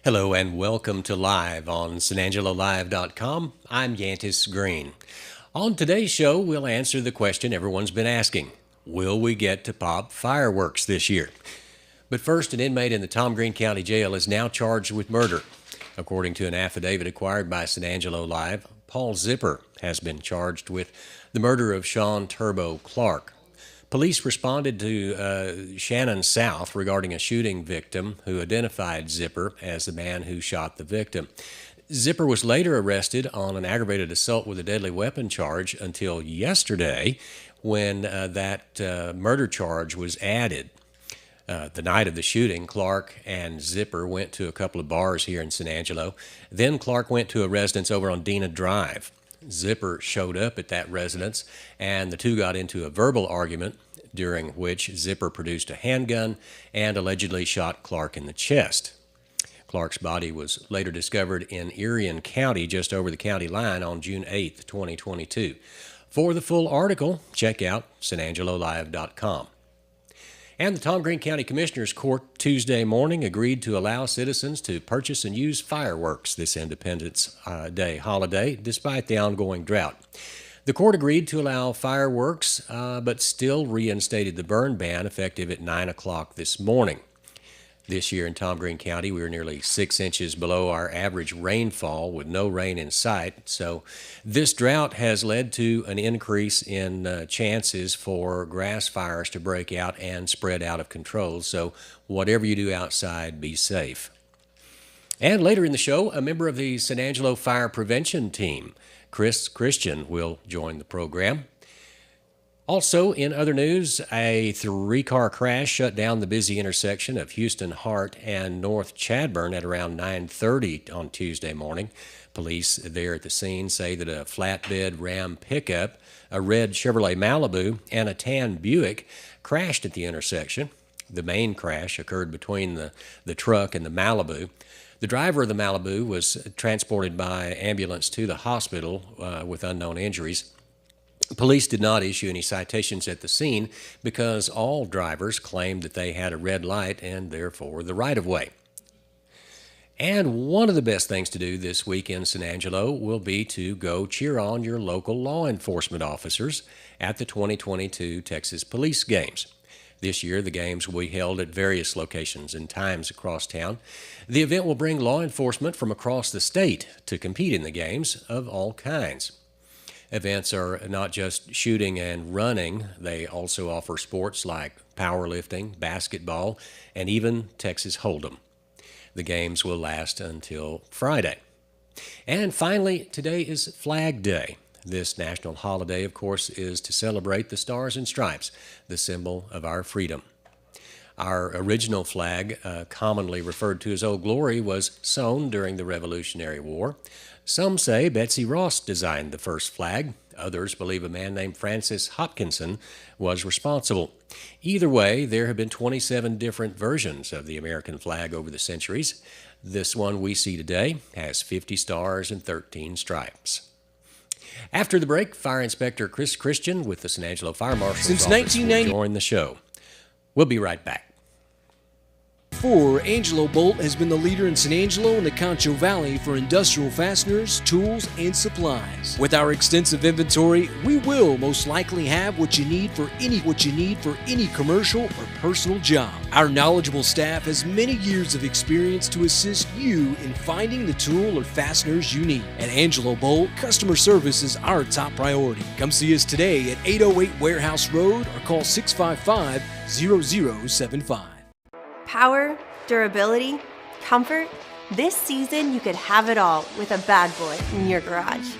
Hello and welcome to Live on SanAngeloLive.com. I'm Yantis Green. On today's show, we'll answer the question everyone's been asking. Will we get to pop fireworks this year? But first, an inmate in the Tom Green County Jail is now charged with murder. According to an affidavit acquired by San Angelo Live, Paul Zipper has been charged with the murder of Sean Turbo Clark. Police responded to Shannon South regarding a shooting victim who identified Zipper as the man who shot the victim. Zipper was later arrested on an aggravated assault with a deadly weapon charge until yesterday when that murder charge was added. The night of the shooting, Clark and Zipper went to a couple of bars here in San Angelo. Then Clark went to a residence over on Dena Drive. Zipper showed up at that residence, and the two got into a verbal argument during which Zipper produced a handgun and allegedly shot Clark in the chest. Clark's body was later discovered in Irion County, just over the county line, on June 8, 2022. For the full article, check out SanAngeloLive.com. And the Tom Green County Commissioners Court Tuesday morning agreed to allow citizens to purchase and use fireworks this Independence Day holiday, despite the ongoing drought. The court agreed to allow fireworks, but still reinstated the burn ban effective at 9 o'clock this morning. This year in Tom Green County, we were nearly 6 inches below our average rainfall with no rain in sight. So this drought has led to an increase in chances for grass fires to break out and spread out of control. So whatever you do outside, be safe. And later in the show, a member of the San Angelo Fire Prevention Team, Chris Christian, will join the program. Also, in other news, a 3-car crash shut down the busy intersection of Houston Hart and North Chadburn at around 9:30 on Tuesday morning. Police there at the scene say that a flatbed Ram pickup, a red Chevrolet Malibu, and a tan Buick crashed at the intersection. The main crash occurred between the truck and the Malibu. The driver of the Malibu was transported by ambulance to the hospital with unknown injuries. Police did not issue any citations at the scene because all drivers claimed that they had a red light and therefore the right-of-way. And one of the best things to do this week in San Angelo will be to go cheer on your local law enforcement officers at the 2022 Texas Police Games. This year, the games will be held at various locations and times across town. The event will bring law enforcement from across the state to compete in the games of all kinds. Events are not just shooting and running. They also offer sports like powerlifting, basketball, and even Texas Hold'em. The games will last until Friday. And finally, today is Flag Day. This national holiday, of course, is to celebrate the Stars and Stripes, the symbol of our freedom. Our original flag, commonly referred to as Old Glory, was sewn during the Revolutionary War. Some say Betsy Ross designed the first flag. Others believe a man named Francis Hopkinson was responsible. Either way, there have been 27 different versions of the American flag over the centuries. This one we see today has 50 stars and 13 stripes. After the break, Fire Inspector Chris Christian with the San Angelo Fire Marshal's Since Office 1990 will join the show. We'll be right back. Angelo Bolt has been the leader in San Angelo and the Concho Valley for industrial fasteners, tools, and supplies. With our extensive inventory, we will most likely have what you need for any commercial or personal job. Our knowledgeable staff has many years of experience to assist you in finding the tool or fasteners you need. At Angelo Bolt, customer service is our top priority. Come see us today at 808 Warehouse Road or call 655-0075. Power, durability, comfort. This season, you could have it all with a bad boy in your garage.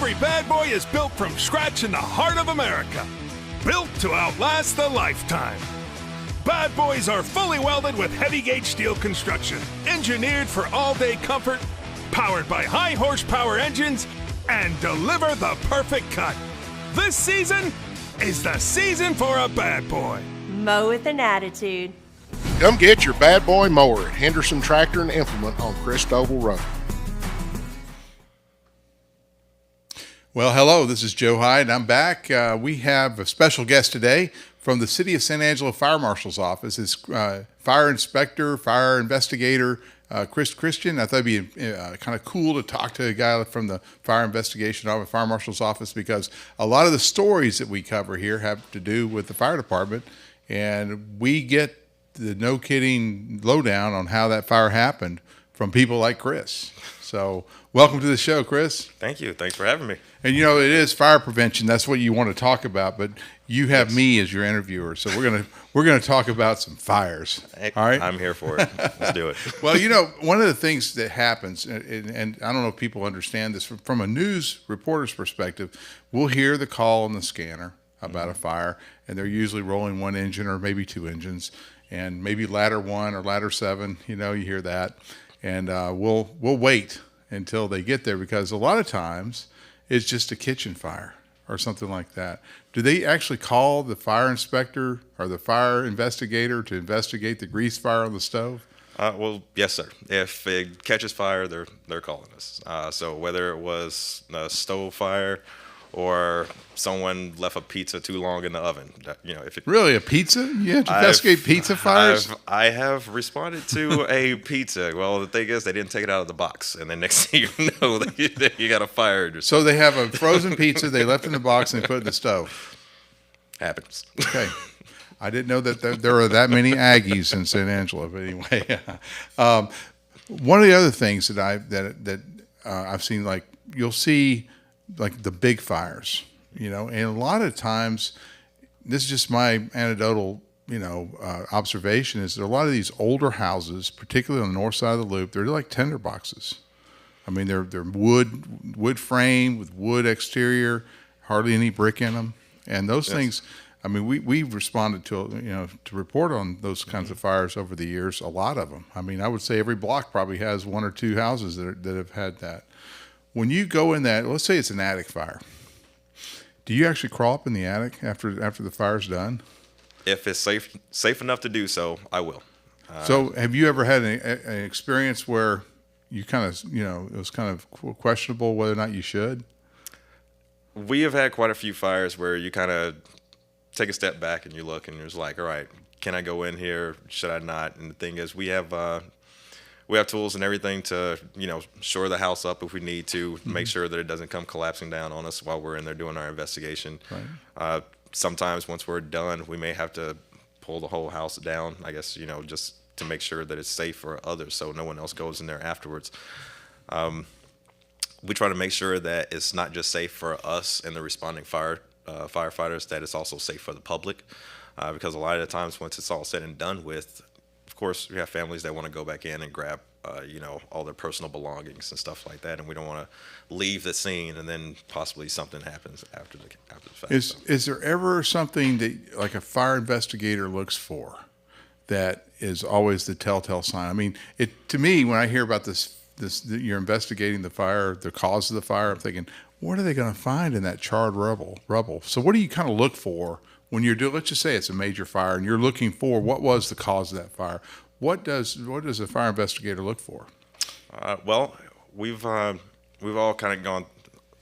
Every bad boy is built from scratch in the heart of America. Built to outlast the lifetime. Bad boys are fully welded with heavy gauge steel construction, engineered for all-day comfort, powered by high horsepower engines, and deliver the perfect cut. This season is the season for a bad boy. Mow with an attitude. Come get your bad boy mower at Henderson Tractor and Implement on Christoval Road. Well, hello, this is Joe Hyde. I'm back. We have a special guest today from the City of San Angelo Fire Marshal's office. It's fire inspector, fire investigator, Chris Christian. I thought it'd be kind of cool to talk to a guy from the fire investigation office, fire marshal's office, because a lot of the stories that we cover here have to do with the fire department, and we get the no kidding lowdown on how that fire happened from people like Chris. So welcome to the show, Chris. Thank you. Thanks for having me. And you know, it is fire prevention. That's what you want to talk about, but you have me as your interviewer. So we're gonna talk about some fires. All right. I'm here for it. Let's do it. Well, you know, one of the things that happens, and I don't know if people understand this, from a news reporter's perspective, we'll hear the call on the scanner about a fire, and they're usually rolling one engine or maybe two engines, and maybe ladder 1 or ladder 7. You know, you hear that, and we'll wait until they get there, because a lot of times it's just a kitchen fire or something like that. Do they actually call the fire inspector or the fire investigator to investigate the grease fire on the stove? Well, yes, sir. If it catches fire, they're calling us. So whether it was a stove fire or someone left a pizza too long in the oven, if it Really, a pizza? You have to investigate pizza fires? I have responded to a pizza. Well, the thing is, they didn't take it out of the box, and then next thing you know, you got a fire. So they have a frozen pizza they left in the box and they put it in the stove. Happens. Okay. I didn't know that there are that many Aggies in San Angelo, but anyway. One of the other things that I've seen, like you'll see like the big fires, and a lot of times, this is just my anecdotal, observation, is that a lot of these older houses, particularly on the north side of the loop, they're like tinder boxes. I mean, they're wood frame with wood exterior, hardly any brick in them, and those things. I mean, we've responded to report on those kinds of fires over the years, a lot of them. I mean, I would say every block probably has one or two houses that have had that. When you go in that, let's say it's an attic fire, do you actually crawl up in the attic after the fire's done? If it's safe enough to do so, I will. So have you ever had an experience where you kind of, it was kind of questionable whether or not you should? We have had quite a few fires where you kind of take a step back and you look and you're just like, all right, can I go in here? Should I not? And the thing is, we have tools and everything to, shore the house up if we need to, make sure that it doesn't come collapsing down on us while we're in there doing our investigation. Right. Sometimes once we're done, we may have to pull the whole house down, I guess, just to make sure that it's safe for others so no one else goes in there afterwards. We try to make sure that it's not just safe for us and the responding firefighters, that it's also safe for the public, because a lot of the times once it's all said and done with, of course, we have families that want to go back in and grab, all their personal belongings and stuff like that, and we don't want to leave the scene and then possibly something happens after the fact. Is there ever something that like a fire investigator looks for that is always the telltale sign? I mean, to me, when I hear about this you're investigating the fire, the cause of the fire, I'm thinking, what are they going to find in that charred rubble? So what do you kind of look for when you're doing, let's just say it's a major fire and you're looking for what was the cause of that fire? What does a fire investigator look for? Well, we've all kind of gone,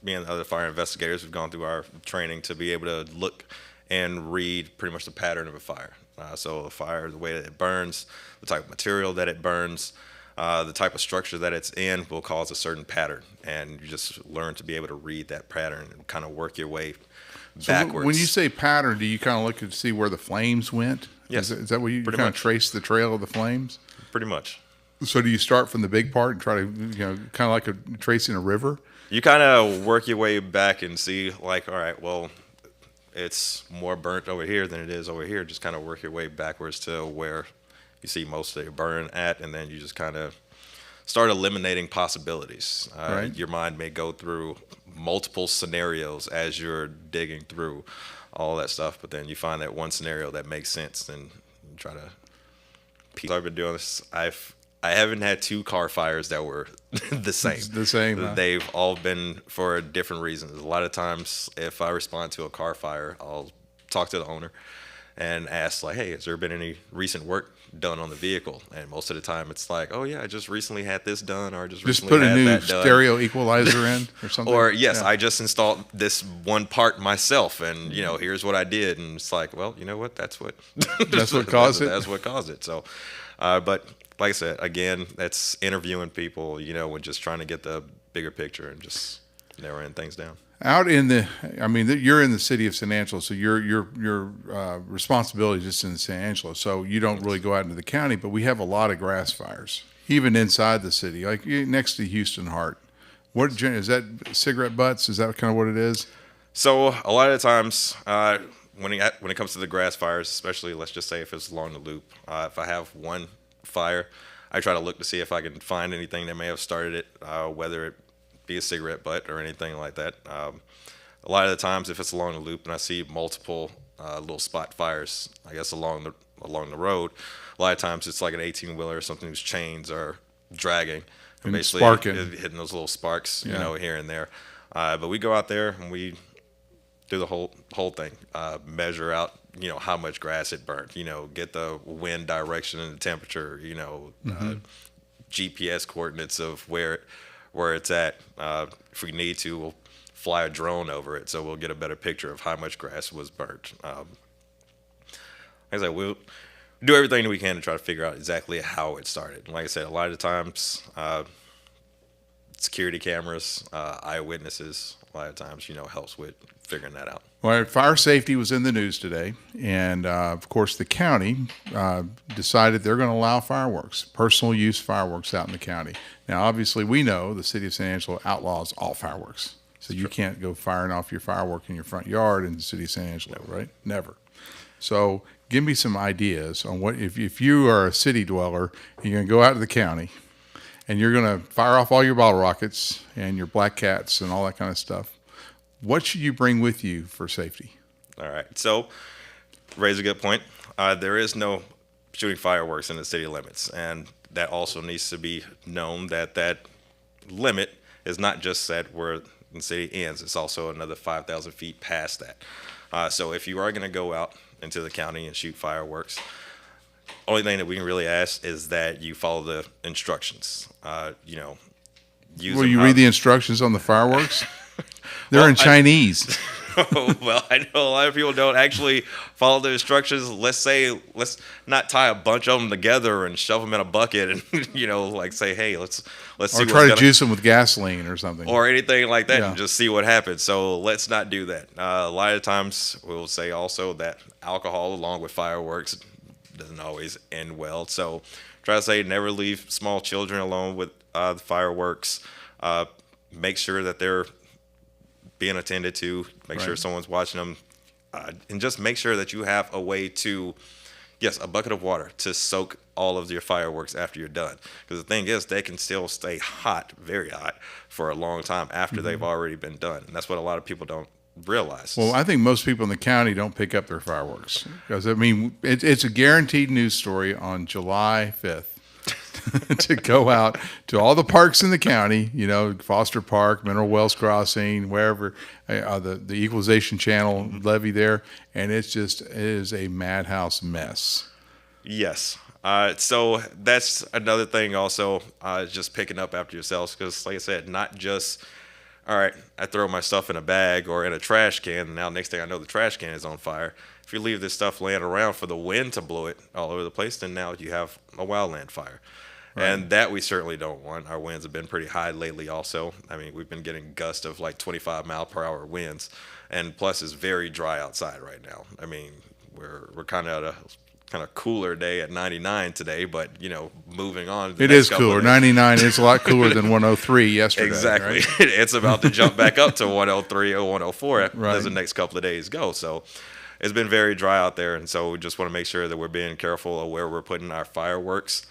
me and the other fire investigators have gone through our training to be able to look and read pretty much the pattern of a fire. So a fire, the way that it burns, the type of material that it burns, the type of structure that it's in will cause a certain pattern, and you just learn to be able to read that pattern and kind of work your way backwards. So when you say pattern, do you kind of look to see where the flames went? Yes. Is that what you kind of trace the trail of the flames? Pretty much. So do you start from the big part and try to, kind of like tracing a river? You kind of work your way back and see, like, all right, well, it's more burnt over here than it is over here. Just kind of work your way backwards to where you see most of it burn at, and then you just kind of start eliminating possibilities. Right. Your mind may go through multiple scenarios as you're digging through all that stuff, but then you find that one scenario that makes sense, and you try to. I've been doing this. I haven't had 2 car fires that were the same. The same. Huh? They've all been for different reasons. A lot of times, if I respond to a car fire, I'll talk to the owner and ask, like, hey, has there been any recent work done on the vehicle? And most of the time, it's like, oh yeah, I just recently had this done, or I just recently put a had new that done. stereo equalizer in or something. Or yes, Yeah. I just installed this one part myself, and here's what I did, and it's like, well, you know what? That's what That's what caused it? That's what caused it. So, but like I said, again, that's interviewing people, and just trying to get the bigger picture and just narrowing things down. Out in you're in the city of San Angelo, so your responsibility is just in San Angelo. So you don't really go out into the county, but we have a lot of grass fires, even inside the city, like next to Houston Hart. What is that? Cigarette butts? Is that kind of what it is? So a lot of the times, when it comes to the grass fires, especially, let's just say if it's along the loop, if I have one fire, I try to look to see if I can find anything that may have started it, whether it be a cigarette butt or anything like that. A lot of the times, if it's along the loop and I see multiple little spot fires, I guess along the road, a lot of times it's like an 18-wheeler or something whose chains are dragging and basically sparking. hitting those little sparks, Yeah. here and there. But we go out there and we do the whole thing, measure out, how much grass it burnt, get the wind direction and the temperature, GPS coordinates of where it's at. If we need to, we'll fly a drone over it, so we'll get a better picture of how much grass was burnt. Like I said, we'll do everything that we can to try to figure out exactly how it started. Like I said, a lot of the times, security cameras, eyewitnesses, a lot of times, helps with figuring that out. Well, fire safety was in the news today, and of course the county decided they're going to allow fireworks, personal use fireworks out in the county. Now, obviously, we know the city of San Angelo outlaws all fireworks, so you can't go firing off your firework in your front yard in the city of San Angelo, right? Never. So, give me some ideas on what if you are a city dweller and you're going to go out to the county and you're going to fire off all your bottle rockets and your black cats and all that kind of stuff. What should you bring with you for safety? All right. So, raise a good point. There is no shooting fireworks in the city limits, and that also needs to be known that limit is not just set where the city ends. It's also another 5,000 feet past that. So, if you are going to go out into the county and shoot fireworks, only thing that we can really ask is that you follow the instructions. Will you read the instructions on the fireworks? They're in Chinese. Well, I know a lot of people don't actually follow the instructions. Let's not tie a bunch of them together and shove them in a bucket and, like say, hey, let's see. Or try to juice them with gasoline or something. Or anything like that Yeah. and just see what happens. So let's not do that. A lot of times we'll say also that alcohol along with fireworks doesn't always end well. So try to say never leave small children alone with the fireworks. Make sure that they're being attended to, make sure Right. someone's watching them, and just make sure that you have a way to, a bucket of water to soak all of your fireworks after you're done. Because the thing is, they can still stay hot, very hot, for a long time after they've already been done. And that's what a lot of people don't realize. Well, I think most people in the county don't pick up their fireworks because it's a guaranteed news story on July 5th to go out to all the parks in the county. Foster Park, Mineral Wells Crossing, wherever the Equalization Channel levee there, and it is a madhouse mess. Yes. So that's another thing also, just picking up after yourselves, because like I said, not just, all right, I throw my stuff in a bag or in a trash can, and now next thing I know the trash can is on fire. If you leave this stuff laying around for the wind to blow it all over the place, then now you have a wildland fire. Right. And that we certainly don't want. Our winds have been pretty high lately also. I mean, we've been getting gusts of like 25-mile-per-hour winds, and plus it's very dry outside right now. I mean, we're kind of at a cooler day at 99 today, but moving on. It is cooler. 99 is a lot cooler than 103 yesterday. Exactly. Right? It's about to jump back up to 103 or 104 Right. as the next couple of days go. So it's been very dry out there, and so we just want to make sure that we're being careful of where we're putting our fireworks.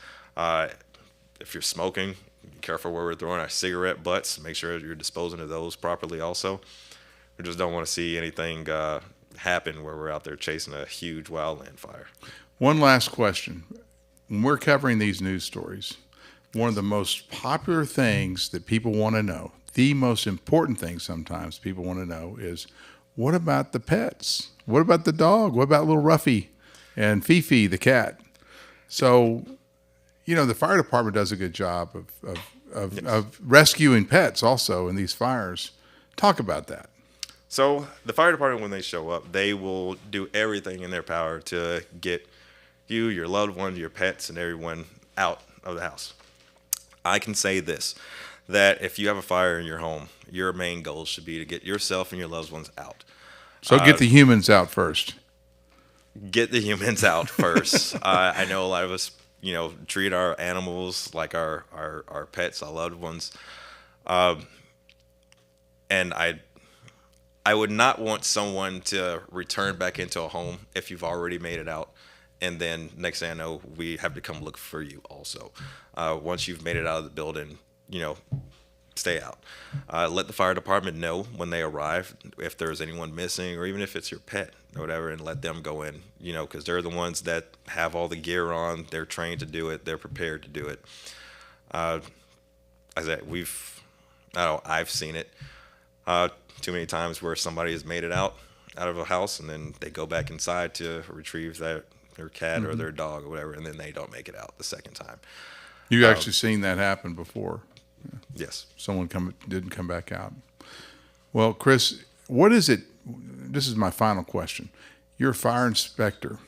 If you're smoking, Be careful where we're throwing our cigarette butts. Make sure you're disposing of those properly also. We just don't want to see anything happen where we're out there chasing a huge wildland fire. One last question. When we're covering these news stories, one of the most popular things that people want to know, the most important thing sometimes people want to know is, what about the pets? What about the dog? What about little Ruffy and Fifi, the cat? So, the fire department does a good job of rescuing pets also in these fires. Talk about that. So the fire department, when they show up, they will do everything in their power to get you, your loved ones, your pets, and everyone out of the house. I can say this, that if you have a fire in your home, your main goal should be to get yourself and your loved ones out. So get the humans out first. Get the humans out first. I know a lot of us, treat our animals like our pets, our loved ones. And I would not want someone to return back into a home if you've already made it out. And then next thing I know, we have to come look for you also. Once you've made it out of the building, stay out. Let the fire department know when they arrive if there's anyone missing, or even if it's your pet or whatever, and let them go in, because they're the ones that have all the gear on. They're trained to do it. They're prepared to do it. I said, I've seen it too many times where somebody has made it out of a house, and then they go back inside to retrieve their cat or their dog or whatever, and then they don't make it out the second time. You've actually seen that happen before. Yes. Someone didn't come back out. Well, Chris, what is it? This is my final question. You're a fire inspector.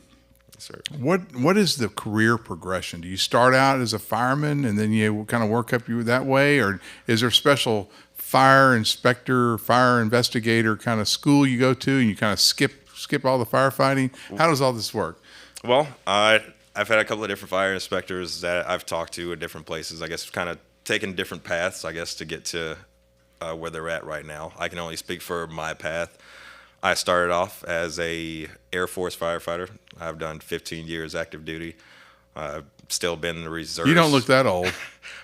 Yes, sir. What is the career progression? Do you start out as a fireman and then you kind of work up you that way, or is there special fire inspector, fire investigator kind of school you go to, and you kind of skip all the firefighting? How does all this work? Well, I've had a couple of different fire inspectors that I've talked to at different places. I guess kind of taking different paths, I guess, to get to where they're at right now. I can only speak for my path. I started off as a Air Force firefighter. I've done 15 years active duty. I've still been in the reserves. You don't look that old.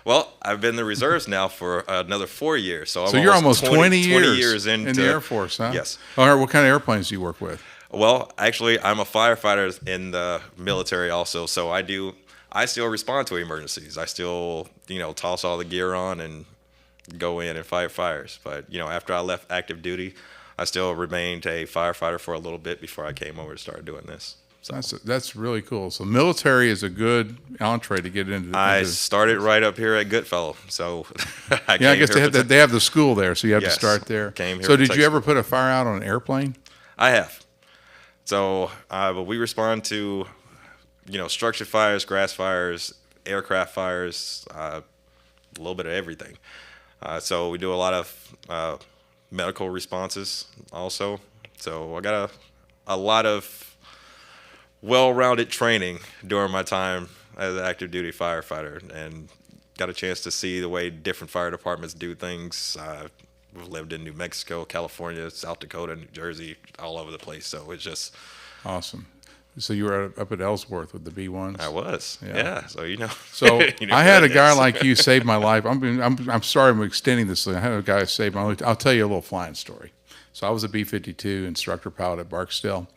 Well, I've been in the reserves now for another 4 years. So you're almost 20 years into in the Air Force, huh? Yes. All right. What kind of airplanes do you work with? Well, actually, I'm a firefighter in the military also, so I still respond to emergencies. I still, toss all the gear on and go in and fight fires. But, after I left active duty, I still remained a firefighter for a little bit before I came over to start doing this. So That's really cool. So military is a good entree to get into. I started right up here at Goodfellow, so I guess they have the school there, so you have to start there. Came here so for did tech you ever school. put a fire out on an airplane? I have. So, but we respond to, structure fires, grass fires, aircraft fires, a little bit of everything. So we do a lot of medical responses also. So I got a lot of well-rounded training during my time as an active duty firefighter, and got a chance to see the way different fire departments do things. We've lived in New Mexico, California, South Dakota, New Jersey, all over the place. So it's just awesome. So you were up at Ellsworth with the B1s. I was, yeah. So So I had a guy is. like you save my life. I'm sorry I'm extending this. I had a guy save my life. I'll tell you a little flying story. So I was a B-52 instructor pilot at Barksdale,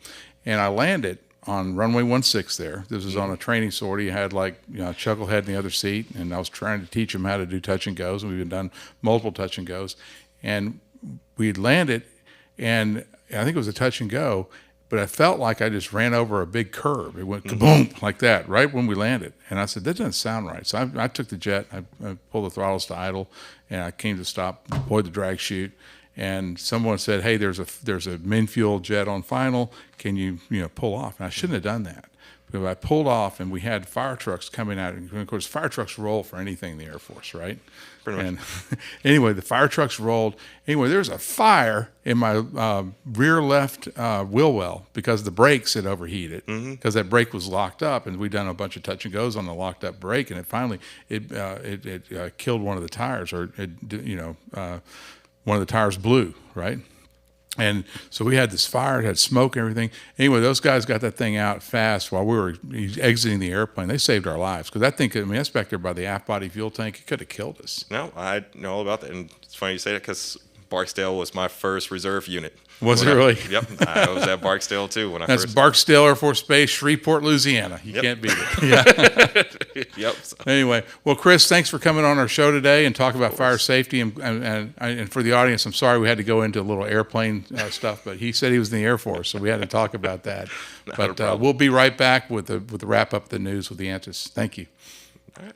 and I landed on runway 16 there. This was on a training sortie. I had Chucklehead in the other seat, and I was trying to teach him how to do touch and goes. And we've done multiple touch and goes, and we landed, and I think it was a touch and go, but I felt like I just ran over a big curb. It went kaboom like that right when we landed, and I said, that doesn't sound right. So I took the jet, I pulled the throttles to idle, and I came to stop, deployed the drag chute. And someone said, hey, there's a min-fuel jet on final. Can you pull off? And I shouldn't have done that. But I pulled off, and we had fire trucks coming out. And of course, fire trucks roll for anything in the Air Force, right? Pretty much. And anyway, the fire trucks rolled. Anyway, there's a fire in my rear left wheel well because the brakes had overheated because that brake was locked up, and we'd done a bunch of touch and goes on the locked up brake, and it finally killed one of the tires, or one of the tires blew, right? And so we had this fire, it had smoke and everything. Anyway, those guys got that thing out fast while we were exiting the airplane. They saved our lives because that thing, that's back there by the aft body fuel tank. It could have killed us. No, I know all about that. And it's funny you say that because Barksdale was my first reserve unit. Was it really? Yep. I was at Barksdale too when I That's first. Barksdale Air Force Base, Shreveport, Louisiana. You can't beat it. Yeah. Yep. Anyway, well, Chris, thanks for coming on our show today and talk about fire safety. And for the audience, I'm sorry we had to go into a little airplane stuff, but he said he was in the Air Force, so we had to talk about that. But we'll be right back with the wrap up of the news with the answers. Thank you. All right.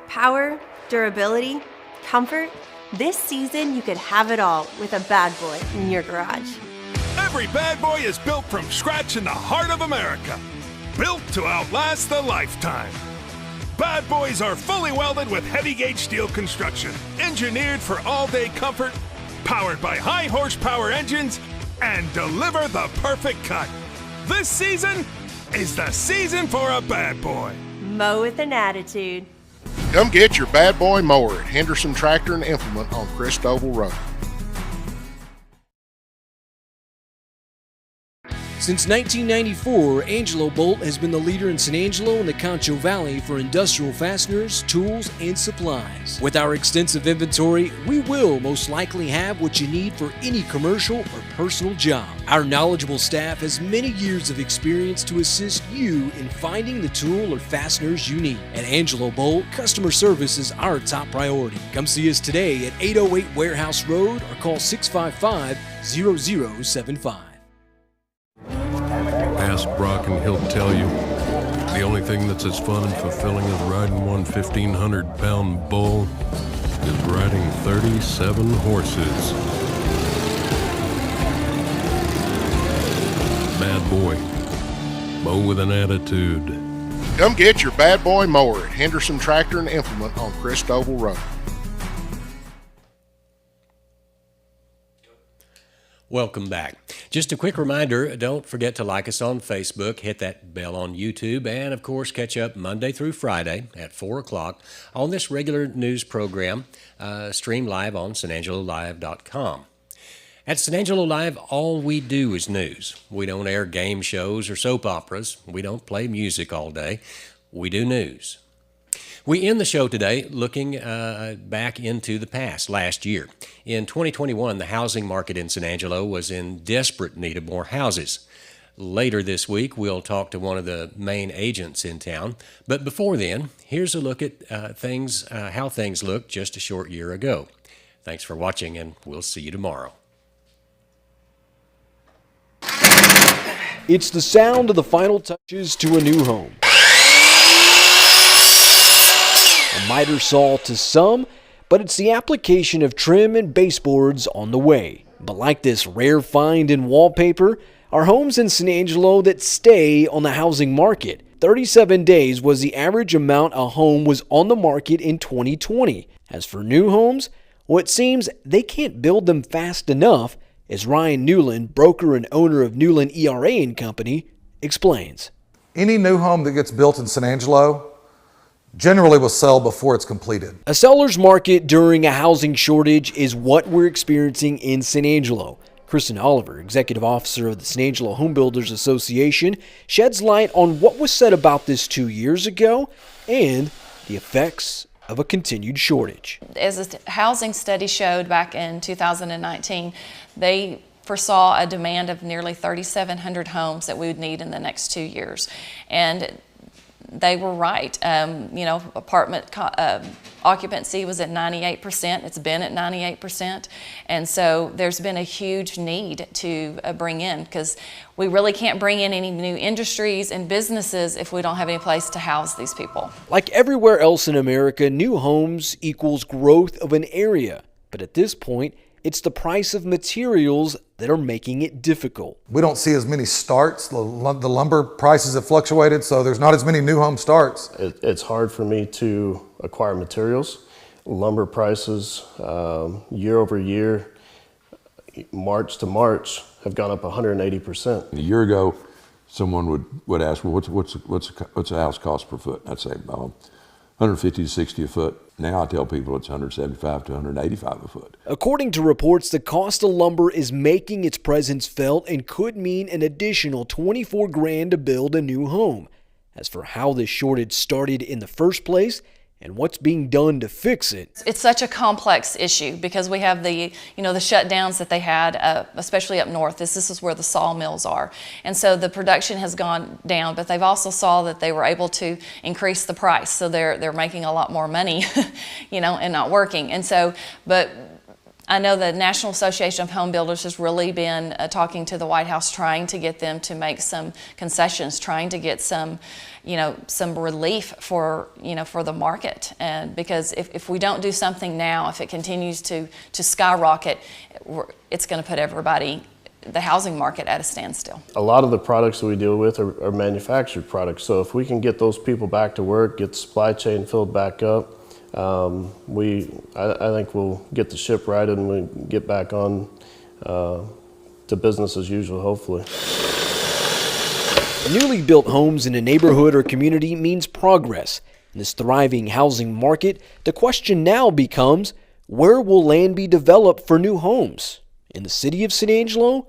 Power, durability, comfort. This season, you could have it all with a Bad Boy in your garage. Every bad boy is built from scratch in the heart of America. Built to outlast the lifetime. Bad boys are fully welded with heavy gauge steel construction, engineered for all-day comfort, powered by high horsepower engines, and deliver the perfect cut. This season is the season for a bad boy. Mow with an attitude. Come get your Bad Boy mower at Henderson Tractor and Implement on Christoval Road. Since 1994, Angelo Bolt has been the leader in San Angelo and the Concho Valley for industrial fasteners, tools, and supplies. With our extensive inventory, we will most likely have what you need for any commercial or personal job. Our knowledgeable staff has many years of experience to assist you in finding the tool or fasteners you need. At Angelo Bolt, customer service is our top priority. Come see us today at 808 Warehouse Road or call 655-0075. Ask Brock and he'll tell you the only thing that's as fun and fulfilling as riding one 1,500-pound bull is riding 37 horses. Bad Boy. Mow with an attitude. Come get your Bad Boy mower at Henderson Tractor and Implement on Christoval Road. Welcome back. Just a quick reminder, don't forget to like us on Facebook, hit that bell on YouTube, and of course catch up Monday through Friday at 4 o'clock on this regular news program, streamed live on SanAngeloLive.com. At San Angelo Live, all we do is news. We don't air game shows or soap operas. We don't play music all day. We do news. We end the show today looking back into the past, last year. In 2021, the housing market in San Angelo was in desperate need of more houses. Later this week, we'll talk to one of the main agents in town. But before then, here's a look at how things looked just a short year ago. Thanks for watching, and we'll see you tomorrow. It's the sound of the final touches to a new home. A miter saw to some, but it's the application of trim and baseboards on the way. But like this rare find in wallpaper, are homes in San Angelo that stay on the housing market. 37 days was the average amount a home was on the market in 2020. As for new homes, well, it seems they can't build them fast enough, as Ryan Newland, broker and owner of Newland ERA & Company, explains. Any new home that gets built in San Angelo generally will sell before it's completed. A seller's market during a housing shortage is what we're experiencing in San Angelo. Kristen Oliver, executive officer of the San Angelo Home Builders Association, sheds light on what was said about this 2 years ago and the effects of a continued shortage. As a housing study showed back in 2019, they foresaw a demand of nearly 3,700 homes that we would need in the next 2 years. And they were right. Apartment occupancy was at 98%. It's been at 98%. And so there's been a huge need to bring in, because we really can't bring in any new industries and businesses if we don't have any place to house these people. Like everywhere else in America, new homes equals growth of an area. But at this point, it's the price of materials that are making it difficult. We don't see as many starts. The lumber prices have fluctuated, so there's not as many new home starts. It's hard for me to acquire materials. Lumber prices year over year, March to March, have gone up 180%. A year ago, someone would ask, well, what's a house cost per foot? I'd say 150 to 60 a foot. Now I tell people it's 175 to 185 a foot. According to reports, the cost of lumber is making its presence felt and could mean an additional $24,000 to build a new home. As for how this shortage started in the first place and what's being done to fix it, it's such a complex issue because we have the shutdowns that they had, especially up north. This is where the sawmills are, and so the production has gone down. But they've also saw that they were able to increase the price, so they're making a lot more money, and not working. And so, but I know the National Association of Home Builders has really been talking to the White House, trying to get them to make some concessions, trying to get some relief for the market. And because if we don't do something now, if it continues to skyrocket, it's going to put the housing market at a standstill. A lot of the products that we deal with are manufactured products. So if we can get those people back to work, get the supply chain filled back up, I think we'll get the ship righted and we get back on to business as usual, hopefully. Newly built homes in a neighborhood or community means progress. In this thriving housing market, the question now becomes, where will land be developed for new homes? In the city of San Angelo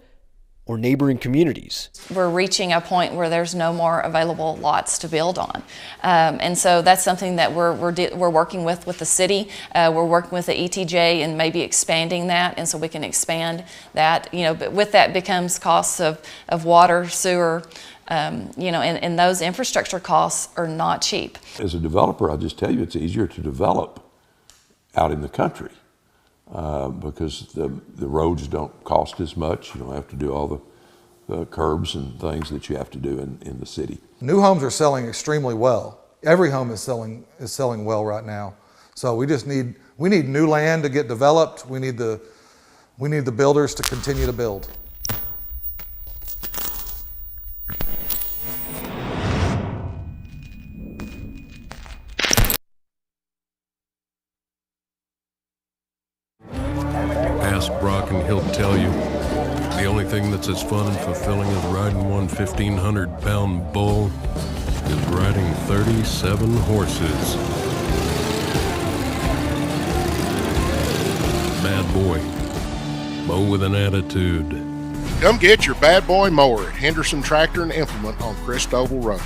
or neighboring communities? We're reaching a point where there's no more available lots to build on. And so that's something that we're working with the city. We're working with the ETJ and maybe expanding that, and so we can expand that. But with that becomes costs of water, sewer, and those infrastructure costs are not cheap. As a developer, I'll just tell you, it's easier to develop out in the country because the roads don't cost as much. You don't have to do all the curbs and things that you have to do in the city. New homes are selling extremely well. Every home is selling well right now. So we need new land to get developed. We need the builders to continue to build. Ask Brock and he'll tell you the only thing that's as fun and fulfilling as riding one 1,500-pound bull is riding 37 horses. Bad boy. Mow with an attitude. Come get your Bad Boy mower at Henderson Tractor and Implement on Christoval Road.